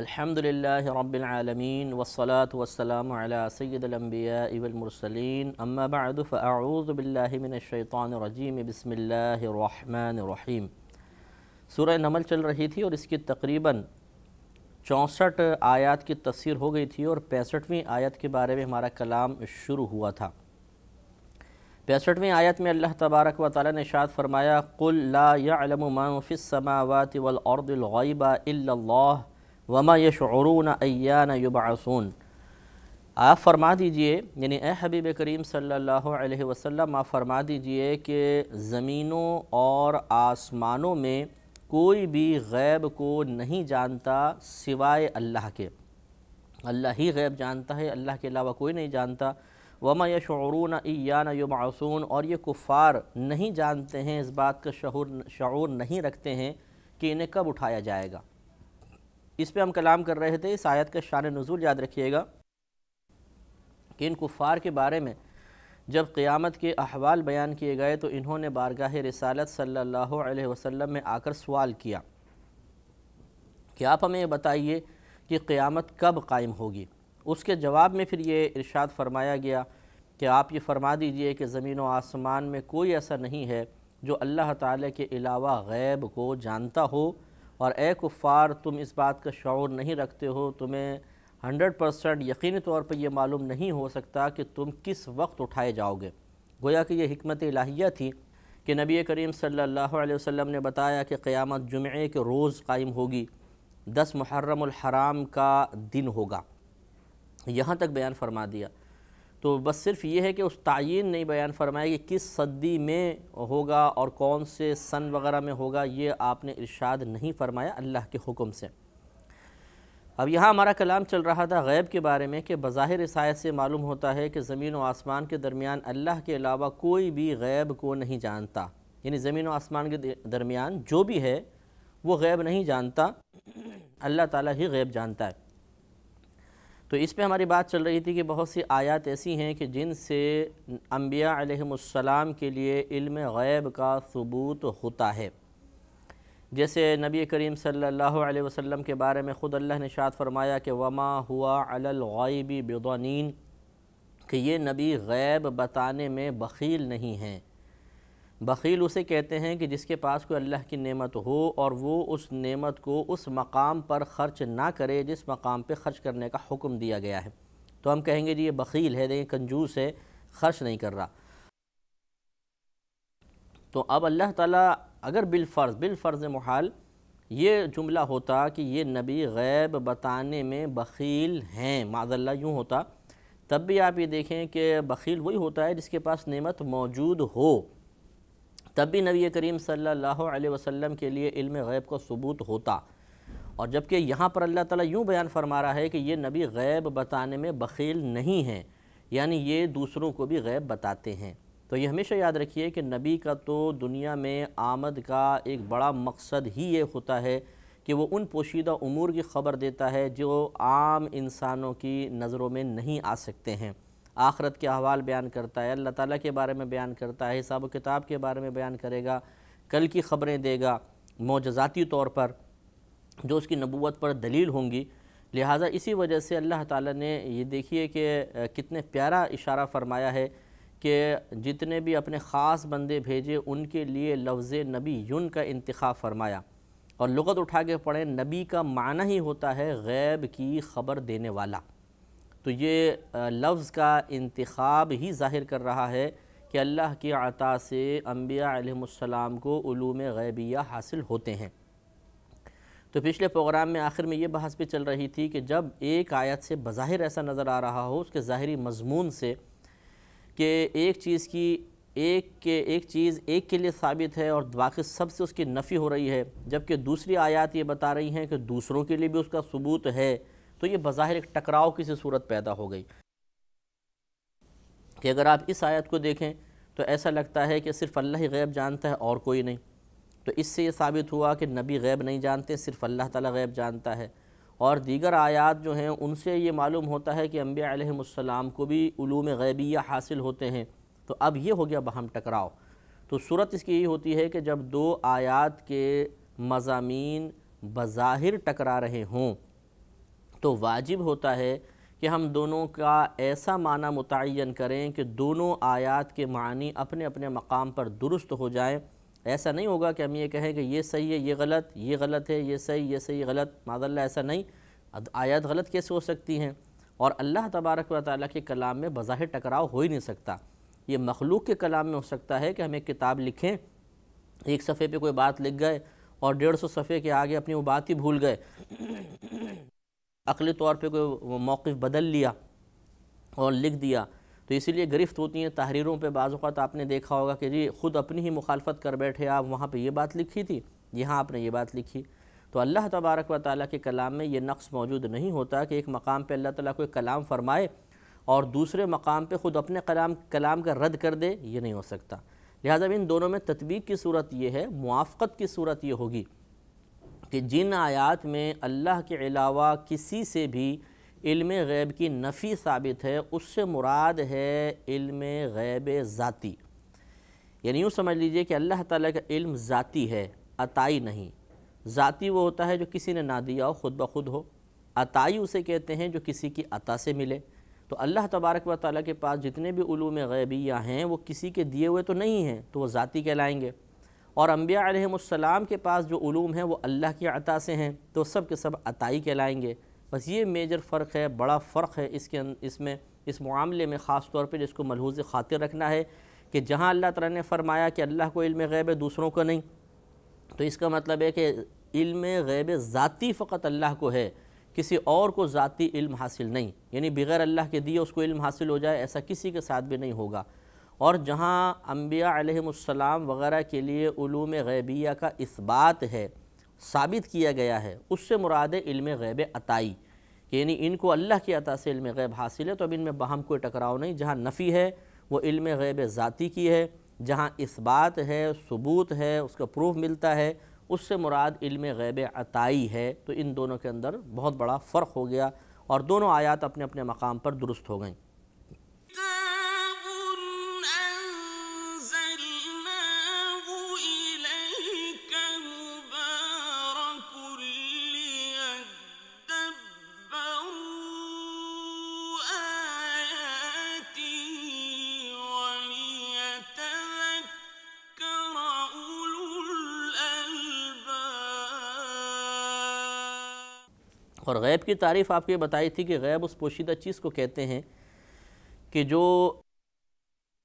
الحمدللہ رب العالمین والصلاة والسلام علی سید الانبیاء والمرسلین اما بعد فاعوذ باللہ من الشیطان الرجیم بسم اللہ الرحمن الرحیم۔ سورہ نمل چل رہی تھی اور اس کی تقریباً 64 آیات کی تفسیر ہو گئی تھی اور 65ویں آیت کے بارے میں ہمارا کلام شروع ہوا تھا۔ 65ویں آیت میں اللہ تبارک و تعالی نے ارشاد فرمایا قُلْ لَا يَعْلَمُ مَنْ فِي السَّمَاوَاتِ وَالْأَرْضِ الْغَيْبَ إِلَّا اللَّهُ وَمَا يَشْعُرُونَ أَيَّانَ يُبْعَثُونَ۔ آپ فرما دیجئے، یعنی اے حبیب کریم صلی اللہ علیہ وسلم آپ فرما دیجئے کہ زمینوں اور آسمانوں میں کوئی بھی غیب کو نہیں جانتا سوائے اللہ کے۔ اللہ ہی غیب جانتا ہے، اللہ کے علاوہ کوئی نہیں جانتا۔ وَمَا يَشْعُرُونَ أَيَّانَ يُبْعَثُونَ، اور یہ کفار نہیں جانتے ہیں، اس بات کا شعور نہیں رکھتے ہیں کہ انہیں کب اٹھایا جائے گا۔ اس پہ ہم کلام کر رہے تھے۔ اس آیت کا شان نزول یاد رکھیے گا کہ ان کفار کے بارے میں جب قیامت کے احوال بیان کیے گئے تو انہوں نے بارگاہ رسالت صلی اللہ علیہ وسلم میں آ کر سوال کیا کہ آپ ہمیں بتائیے کہ قیامت کب قائم ہوگی۔ اس کے جواب میں پھر یہ ارشاد فرمایا گیا کہ آپ یہ فرما دیجئے کہ زمین و آسمان میں کوئی ایسا نہیں ہے جو اللہ تعالی کے علاوہ غیب کو جانتا ہو، اور اے کفار تم اس بات کا شعور نہیں رکھتے ہو، تمہیں 100% یقینی طور پر یہ معلوم نہیں ہو سکتا کہ تم کس وقت اٹھائے جاؤ گے۔ گویا کہ یہ حکمت الہیہ تھی کہ نبی کریم صلی اللہ علیہ وسلم نے بتایا کہ قیامت جمعے کے روز قائم ہوگی، 10 محرم الحرام کا دن ہوگا، یہاں تک بیان فرما دیا۔ تو بس صرف یہ ہے کہ اس تعین نہیں بیان فرمایا کہ کس صدی میں ہوگا اور کون سے سن وغیرہ میں ہوگا، یہ آپ نے ارشاد نہیں فرمایا اللہ کے حکم سے۔ اب یہاں ہمارا کلام چل رہا تھا غیب کے بارے میں کہ بظاہر اس آیت سے معلوم ہوتا ہے کہ زمین و آسمان کے درمیان اللہ کے علاوہ کوئی بھی غیب کو نہیں جانتا، یعنی زمین و آسمان کے درمیان جو بھی ہے وہ غیب نہیں جانتا، اللہ تعالیٰ ہی غیب جانتا ہے۔ تو اس پہ ہماری بات چل رہی تھی کہ بہت سی آیات ایسی ہیں کہ جن سے انبیاء علیہم السلام کے لیے علم غیب کا ثبوت ہوتا ہے۔ جیسے نبی کریم صلی اللہ علیہ وسلم کے بارے میں خود اللہ نے ارشاد فرمایا کہ وَمَا هُوَ عَلَى الْغَيْبِ بِضَنِينٍ، کہ یہ نبی غیب بتانے میں بخیل نہیں ہیں۔ بخیل اسے کہتے ہیں کہ جس کے پاس کوئی اللہ کی نعمت ہو اور وہ اس نعمت کو اس مقام پر خرچ نہ کرے جس مقام پہ خرچ کرنے کا حکم دیا گیا ہے، تو ہم کہیں گے جی یہ بخیل ہے، یہ کنجوس ہے، خرچ نہیں کر رہا۔ تو اب اللہ تعالیٰ اگر بالفرض محال یہ جملہ ہوتا کہ یہ نبی غیب بتانے میں بخیل ہیں، معاذ اللہ یوں ہوتا، تب بھی آپ یہ دیکھیں کہ بخیل وہی ہوتا ہے جس کے پاس نعمت موجود ہو، تب بھی نبی کریم صلی اللہ علیہ وسلم کے لیے علم غیب کا ثبوت ہوتا۔ اور جبکہ یہاں پر اللہ تعالیٰ یوں بیان فرما رہا ہے کہ یہ نبی غیب بتانے میں بخیل نہیں ہیں، یعنی یہ دوسروں کو بھی غیب بتاتے ہیں۔ تو یہ ہمیشہ یاد رکھیے کہ نبی کا تو دنیا میں آمد کا ایک بڑا مقصد ہی یہ ہوتا ہے کہ وہ ان پوشیدہ امور کی خبر دیتا ہے جو عام انسانوں کی نظروں میں نہیں آ سکتے ہیں۔ آخرت کے احوال بیان کرتا ہے، اللہ تعالیٰ کے بارے میں بیان کرتا ہے، حساب و کتاب کے بارے میں بیان کرے گا، کل کی خبریں دے گا معجزاتی طور پر جو اس کی نبوت پر دلیل ہوں گی۔ لہٰذا اسی وجہ سے اللہ تعالیٰ نے یہ دیکھیے کہ کتنے پیارا اشارہ فرمایا ہے کہ جتنے بھی اپنے خاص بندے بھیجے ان کے لیے لفظ نبی یون کا انتخاب فرمایا، اور لغت اٹھا کے پڑھیں نبی کا معنی ہی ہوتا ہے غیب کی خبر دینے والا۔ تو یہ لفظ کا انتخاب ہی ظاہر کر رہا ہے کہ اللہ کی عطا سے انبیاء علیہم السلام کو علوم غیبیہ حاصل ہوتے ہیں۔ تو پچھلے پروگرام میں آخر میں یہ بحث بھی چل رہی تھی کہ جب ایک آیت سے بظاہر ایسا نظر آ رہا ہو اس کے ظاہری مضمون سے کہ ایک چیز ایک کے لیے ثابت ہے اور باقی سب سے اس کی نفی ہو رہی ہے، جبکہ دوسری آیات یہ بتا رہی ہیں کہ دوسروں کے لیے بھی اس کا ثبوت ہے، تو یہ بظاہر ایک ٹکراؤ کی سی صورت پیدا ہو گئی کہ اگر آپ اس آیت کو دیکھیں تو ایسا لگتا ہے کہ صرف اللہ ہی غیب جانتا ہے اور کوئی نہیں۔ تو اس سے یہ ثابت ہوا کہ نبی غیب نہیں جانتے، صرف اللہ تعالیٰ غیب جانتا ہے، اور دیگر آیات جو ہیں ان سے یہ معلوم ہوتا ہے کہ انبیاء علیہم السلام کو بھی علوم غیبیہ حاصل ہوتے ہیں۔ تو اب یہ ہو گیا باہم ٹکراؤ۔ تو صورت اس کی یہی ہوتی ہے کہ جب دو آیات کے مضامین بظاہر ٹکرا رہے ہوں تو واجب ہوتا ہے کہ ہم دونوں کا ایسا معنی متعین کریں کہ دونوں آیات کے معنی اپنے اپنے مقام پر درست ہو جائیں۔ ایسا نہیں ہوگا کہ ہم یہ کہیں کہ یہ صحیح ہے یہ غلط ہے، یہ صحیح غلط، معاذ اللہ ایسا نہیں۔ آیات غلط کیسے ہو سکتی ہیں؟ اور اللہ تبارک و تعالیٰ کے کلام میں بظاہر ٹکراؤ ہو ہی نہیں سکتا۔ یہ مخلوق کے کلام میں ہو سکتا ہے کہ ہم ایک کتاب لکھیں، ایک صفحے پہ کوئی بات لکھ گئے اور 150 صفحے کے آگے اپنی وہ بات ہی بھول گئے، عقلی طور پہ کوئی موقف بدل لیا اور لکھ دیا۔ تو اسی لیے گرفت ہوتی ہیں تحریروں پہ، بعض اوقات آپ نے دیکھا ہوگا کہ جی خود اپنی ہی مخالفت کر بیٹھے آپ، وہاں پہ یہ بات لکھی تھی، یہاں آپ نے یہ بات لکھی۔ تو اللہ تبارک و تعالیٰ کے کلام میں یہ نقص موجود نہیں ہوتا کہ ایک مقام پہ اللہ تعالیٰ کوئی کلام فرمائے اور دوسرے مقام پہ خود اپنے کلام کا رد کر دے، یہ نہیں ہو سکتا۔ لہٰذا ان دونوں میں تطبیق کی صورت یہ ہے، موافقت کی صورت یہ ہوگی کہ جن آیات میں اللہ کے علاوہ کسی سے بھی علم غیب کی نفی ثابت ہے، اس سے مراد ہے علم غیب ذاتی۔ یعنی یوں سمجھ لیجئے کہ اللہ تعالیٰ کا علم ذاتی ہے، عطائی نہیں۔ ذاتی وہ ہوتا ہے جو کسی نے نہ دیا ہو، خود بخود ہو۔ عطائی اسے کہتے ہیں جو کسی کی عطا سے ملے۔ تو اللہ تبارک و تعالیٰ کے پاس جتنے بھی علوم غیبیہ ہیں وہ کسی کے دیے ہوئے تو نہیں ہیں، تو وہ ذاتی کہلائیں گے۔ اور انبیاء علیہ السلام کے پاس جو علوم ہیں وہ اللہ کی عطا سے ہیں، تو سب کے سب عطائی کہلائیں گے۔ بس یہ میجر فرق ہے، بڑا فرق ہے اس معاملے میں، خاص طور پہ جس کو ملحوظ خاطر رکھنا ہے کہ جہاں اللہ تعالیٰ نے فرمایا کہ اللہ کو علم غیب ہے، دوسروں کو نہیں، تو اس کا مطلب ہے کہ علم غیب ذاتی فقط اللہ کو ہے، کسی اور کو ذاتی علم حاصل نہیں، یعنی بغیر اللہ کے دیے اس کو علم حاصل ہو جائے ایسا کسی کے ساتھ بھی نہیں ہوگا۔ اور جہاں انبیاء علیہ السلام وغیرہ کے لیے علوم غیبیہ کا اثبات ہے، ثابت کیا گیا ہے، اس سے مراد ہے علم غیب عطائی، یعنی ان کو اللہ کی عطا سے علم غیب حاصل ہے، تو اب ان میں باہم کوئی ٹکراؤ نہیں۔ جہاں نفی ہے وہ علم غیب ذاتی کی ہے، جہاں اثبات ہے، ثبوت ہے، اس کا پروف ملتا ہے، اس سے مراد علم غیب عطائی ہے۔ تو ان دونوں کے اندر بہت بڑا فرق ہو گیا اور دونوں آیات اپنے اپنے مقام پر درست ہو گئیں۔ اور غیب کی تعریف آپ کو یہ بتائی تھی کہ غیب اس پوشیدہ چیز کو کہتے ہیں کہ جو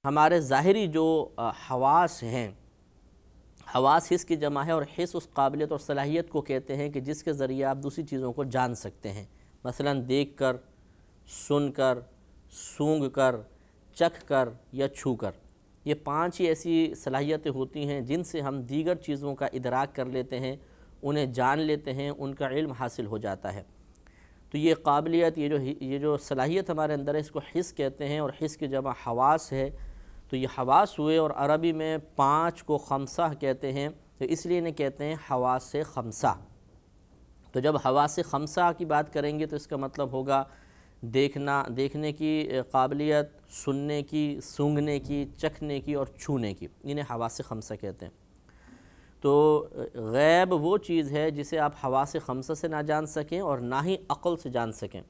ہمارے ظاہری جو حواس ہیں، حواس حس کی جمع ہے، اور حس اس قابلیت اور صلاحیت کو کہتے ہیں کہ جس کے ذریعے آپ دوسری چیزوں کو جان سکتے ہیں، مثلا دیکھ کر، سن کر، سونگھ کر، چکھ کر یا چھو کر۔ یہ 5 ہی ایسی صلاحیتیں ہوتی ہیں جن سے ہم دیگر چیزوں کا ادراک کر لیتے ہیں، انہیں جان لیتے ہیں، ان کا علم حاصل ہو جاتا ہے۔ تو یہ قابلیت، یہ جو صلاحیت ہمارے اندر ہے، اس کو حس کہتے ہیں، اور حس کی جمع حواس ہے۔ تو یہ حواس ہوئے، اور عربی میں 5 کو خمسہ کہتے ہیں، تو اس لیے انہیں کہتے ہیں حواس خمسہ۔ تو جب حواس خمسہ کی بات کریں گے تو اس کا مطلب ہوگا دیکھنے کی قابلیت، سننے کی، سونگھنے کی، چکھنے کی اور چھونے کی، انہیں حواس خمسہ کہتے ہیں۔ تو غیب وہ چیز ہے جسے آپ حواس خمسہ سے نہ جان سکیں اور نہ ہی عقل سے جان سکیں۔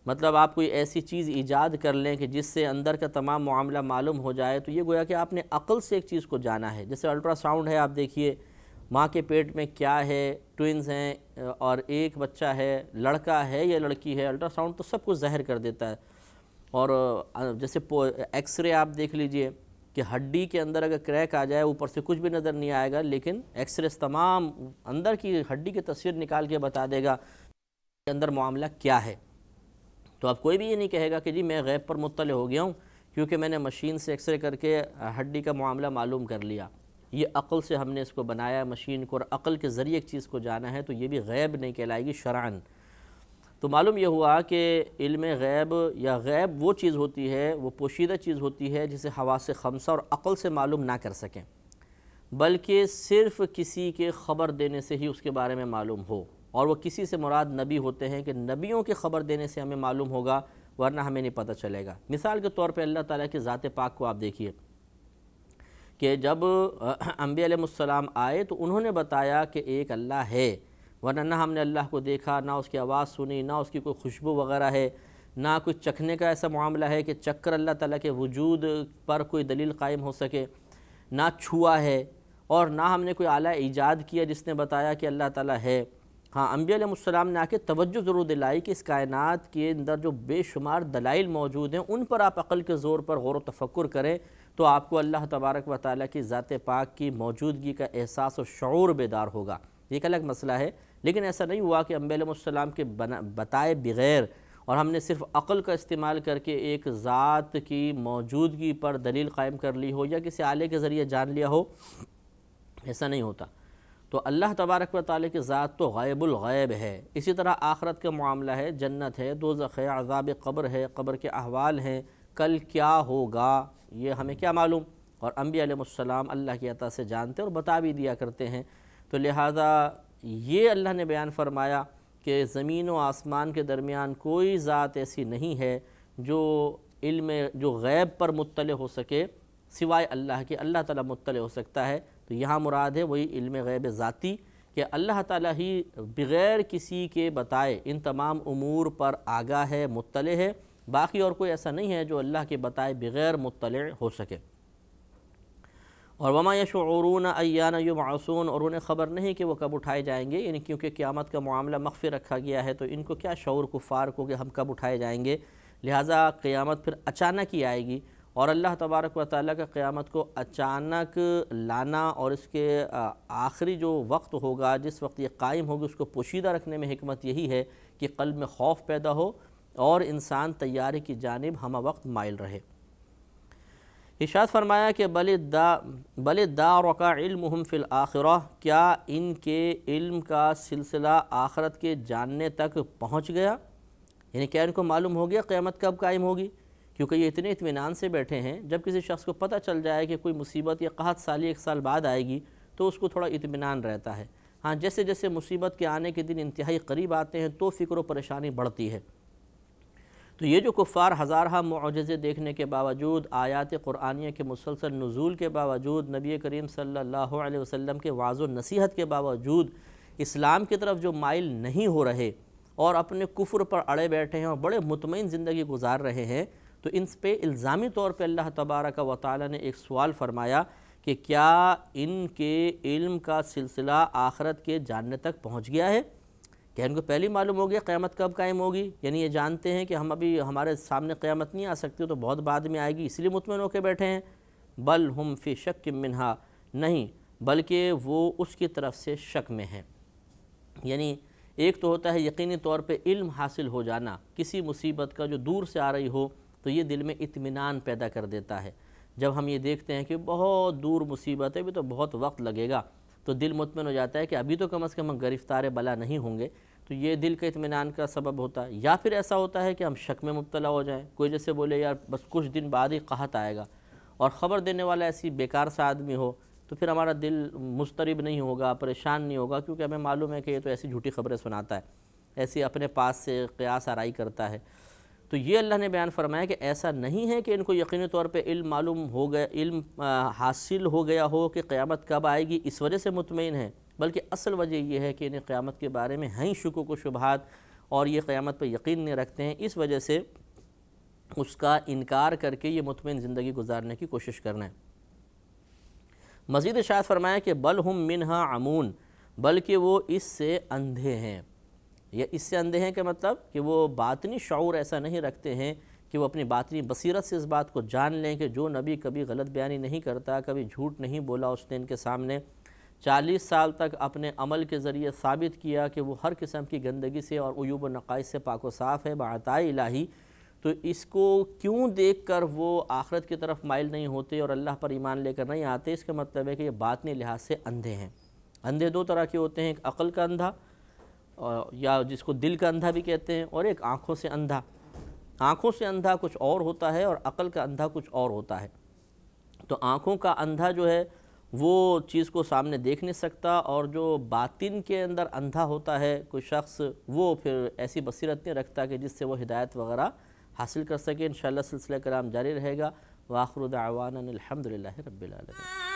مطلب آپ کوئی ایسی چیز ایجاد کر لیں کہ جس سے اندر کا تمام معاملہ معلوم ہو جائے، تو یہ گویا کہ آپ نے عقل سے ایک چیز کو جانا ہے۔ جیسے الٹرا ساؤنڈ ہے، آپ دیکھیے ماں کے پیٹ میں کیا ہے، ٹوئنز ہیں اور ایک بچہ ہے، لڑکا ہے یا لڑکی ہے، الٹرا ساؤنڈ تو سب کچھ ظاہر کر دیتا ہے۔ اور جیسے ایکس رے آپ دیکھ لیجئے کہ ہڈی کے اندر اگر کریک آ جائے، اوپر سے کچھ بھی نظر نہیں آئے گا، لیکن ایکس رے تمام اندر کی ہڈی کی تصویر نکال کے بتا دے گا کہ اندر معاملہ کیا ہے۔ تو اب کوئی بھی یہ نہیں کہے گا کہ جی میں غیب پر مطلع ہو گیا ہوں کیونکہ میں نے مشین سے ایکس رے کر کے ہڈی کا معاملہ معلوم کر لیا۔ یہ عقل سے ہم نے اس کو بنایا مشین کو، اور عقل کے ذریعے ایک چیز کو جانا ہے، تو یہ بھی غیب نہیں کہلائے گی شرعاً۔ تو معلوم یہ ہوا کہ علم غیب یا غیب وہ چیز ہوتی ہے، وہ پوشیدہ چیز ہوتی ہے جسے حواس خمسہ اور عقل سے معلوم نہ کر سکیں، بلکہ صرف کسی کے خبر دینے سے ہی اس کے بارے میں معلوم ہو، اور وہ کسی سے مراد نبی ہوتے ہیں کہ نبیوں کے خبر دینے سے ہمیں معلوم ہوگا، ورنہ ہمیں نہیں پتہ چلے گا۔ مثال کے طور پہ اللہ تعالیٰ کی ذات پاک کو آپ دیکھیے کہ جب انبیاء علیہ السلام آئے تو انہوں نے بتایا کہ ایک اللہ ہے، ورنہ نہ ہم نے اللہ کو دیکھا، نہ اس کی آواز سنی، نہ اس کی کوئی خوشبو وغیرہ ہے، نہ کوئی چکھنے کا ایسا معاملہ ہے کہ چکھ کر اللہ تعالیٰ کے وجود پر کوئی دلیل قائم ہو سکے، نہ چھوا ہے، اور نہ ہم نے کوئی آلہ ایجاد کیا جس نے بتایا کہ اللہ تعالیٰ ہے۔ ہاں، انبیاء علیہ السلام نے آ کے توجہ ضرور دلائی کہ اس کائنات کے اندر جو بے شمار دلائل موجود ہیں ان پر آپ عقل کے زور پر غور و تفکر کریں تو آپ کو اللہ تبارک و تعالیٰ کی ذات پاک کی موجودگی کا احساس و شعور بیدار ہوگا۔ یہ ایک الگ مسئلہ ہے، لیکن ایسا نہیں ہوا کہ انبیاء علیہ السلام کے بتائے بغیر اور ہم نے صرف عقل کا استعمال کر کے ایک ذات کی موجودگی پر دلیل قائم کر لی ہو یا کسی آلے کے ذریعے جان لیا ہو، ایسا نہیں ہوتا۔ تو اللہ تبارک و تعالیٰ کی ذات تو غیب الغیب ہے۔ اسی طرح آخرت کا معاملہ ہے، جنت ہے، دوزخ ہے، عذاب قبر ہے، قبر کے احوال ہیں، کل کیا ہوگا یہ ہمیں کیا معلوم، اور انبیاء علیہ السلام اللہ کی عطا سے جانتے اور بتا بھی دیا کرتے ہیں۔ تو لہٰذا یہ اللہ نے بیان فرمایا کہ زمین و آسمان کے درمیان کوئی ذات ایسی نہیں ہے جو غیب پر مطلع ہو سکے سوائے اللہ کے۔ اللہ تعالیٰ مطلع ہو سکتا ہے، تو یہاں مراد ہے وہی علم غیب ذاتی کہ اللہ تعالیٰ ہی بغیر کسی کے بتائے ان تمام امور پر آگاہ ہے، مطلع ہے، باقی اور کوئی ایسا نہیں ہے جو اللہ کے بتائے بغیر مطلع ہو سکے۔ اور وما یشعرون ایان یبعثون، اور انہیں خبر نہیں کہ وہ کب اٹھائے جائیں گے، یعنی کیونکہ قیامت کا معاملہ مخفی رکھا گیا ہے تو ان کو کیا شعور کفار کو کہ ہم کب اٹھائے جائیں گے، لہٰذا قیامت پھر اچانک ہی آئے گی، اور اللہ تبارک و تعالیٰ کا قیامت کو اچانک لانا اور اس کے آخری جو وقت ہوگا جس وقت یہ قائم ہوگی اس کو پوشیدہ رکھنے میں حکمت یہی ہے کہ قلب میں خوف پیدا ہو اور انسان تیاری کی جانب ہمہ وقت مائل رہے۔ ارشاد فرمایا کہ بل ادارک علمہم فی الآخرہ، کیا ان کے علم کا سلسلہ آخرت کے جاننے تک پہنچ گیا، یعنی کیا ان کو معلوم ہو گیا قیامت کب قائم ہوگی، کیونکہ یہ اتنے اطمینان سے بیٹھے ہیں۔ جب کسی شخص کو پتہ چل جائے کہ کوئی مصیبت یا قحط سالی 1 سال بعد آئے گی تو اس کو تھوڑا اطمینان رہتا ہے۔ ہاں، جیسے جیسے مصیبت کے آنے کے دن انتہائی قریب آتے ہیں تو فکر و پریشانی بڑھتی ہے۔ تو یہ جو کفار ہزارہ معجزے دیکھنے کے باوجود، آیات قرآنیہ کے مسلسل نزول کے باوجود، نبی کریم صلی اللہ علیہ وسلم کے وعظ و نصیحت کے باوجود اسلام کی طرف جو مائل نہیں ہو رہے اور اپنے کفر پر اڑے بیٹھے ہیں اور بڑے مطمئن زندگی گزار رہے ہیں، تو ان پہ الزامی طور پہ اللہ تبارک و تعالیٰ نے ایک سوال فرمایا کہ کیا ان کے علم کا سلسلہ آخرت کے جاننے تک پہنچ گیا ہے، کیا ان کو پہلی معلوم ہو گیا قیامت کب قائم ہوگی، یعنی یہ جانتے ہیں کہ ہم ابھی ہمارے سامنے قیامت نہیں آ سکتی تو بہت بعد میں آئے گی اس لیے مطمئن ہو کے بیٹھے ہیں۔ بل ہم فی شک منہا، نہیں بلکہ وہ اس کی طرف سے شک میں ہیں۔ یعنی ایک تو ہوتا ہے یقینی طور پہ علم حاصل ہو جانا کسی مصیبت کا جو دور سے آ رہی ہو تو یہ دل میں اطمینان پیدا کر دیتا ہے۔ جب ہم یہ دیکھتے ہیں کہ بہت دور مصیبت ہے بھی تو بہت وقت لگے گا تو دل مطمئن ہو جاتا ہے کہ ابھی تو کم از کم ہم گرفتار بلا نہیں ہوں گے، تو یہ دل کا اطمینان کا سبب ہوتا ہے۔ یا پھر ایسا ہوتا ہے کہ ہم شک میں مبتلا ہو جائیں، کوئی جیسے بولے یار بس کچھ دن بعد ہی قحط آئے گا، اور خبر دینے والا ایسی بیکار سا آدمی ہو تو پھر ہمارا دل مضطرب نہیں ہوگا، پریشان نہیں ہوگا، کیونکہ ہمیں معلوم ہے کہ یہ تو ایسی جھوٹی خبریں سناتا ہے، ایسی اپنے پاس سے قیاس آرائی کرتا ہے۔ تو یہ اللہ نے بیان فرمایا کہ ایسا نہیں ہے کہ ان کو یقینی طور پہ علم معلوم ہو گیا، علم حاصل ہو گیا ہو کہ قیامت کب آئے گی اس وجہ سے مطمئن ہیں، بلکہ اصل وجہ یہ ہے کہ انہیں قیامت کے بارے میں ہیں شکوک و شبہات اور یہ قیامت پہ یقین نہیں رکھتے ہیں، اس وجہ سے اس کا انکار کر کے یہ مطمئن زندگی گزارنے کی کوشش کرنا ہے۔ مزید ارشاد فرمایا کہ بل ہم منہا عمون، بلکہ وہ اس سے اندھے ہیں۔ یا اس سے اندھے ہیں کہ مطلب کہ وہ باطنی شعور ایسا نہیں رکھتے ہیں کہ وہ اپنی باطنی بصیرت سے اس بات کو جان لیں کہ جو نبی کبھی غلط بیانی نہیں کرتا، کبھی جھوٹ نہیں بولا اس نے ان کے سامنے، 40 سال تک اپنے عمل کے ذریعے ثابت کیا کہ وہ ہر قسم کی گندگی سے اور عیوب و نقائص سے پاک و صاف ہے بعطاء الہی، تو اس کو کیوں دیکھ کر وہ آخرت کی طرف مائل نہیں ہوتے اور اللہ پر ایمان لے کر نہیں آتے؟ اس کا مطلب ہے کہ یہ باطنی لحاظ سے اندھے ہیں۔ اندھے 2 طرح کے ہوتے ہیں، ایک عقل کا اندھا یا جس کو دل کا اندھا بھی کہتے ہیں، اور ایک آنکھوں سے اندھا۔ آنکھوں سے اندھا کچھ اور ہوتا ہے اور عقل کا اندھا کچھ اور ہوتا ہے۔ تو آنکھوں کا اندھا جو ہے وہ چیز کو سامنے دیکھ نہیں سکتا، اور جو باطن کے اندر اندھا ہوتا ہے کوئی شخص، وہ پھر ایسی بصیرت نہیں رکھتا کہ جس سے وہ ہدایت وغیرہ حاصل کر سکے۔ انشاءاللہ سلسلہ کرام جاری رہے گا۔ وآخر دعوانا الحمدللہ رب العالمین۔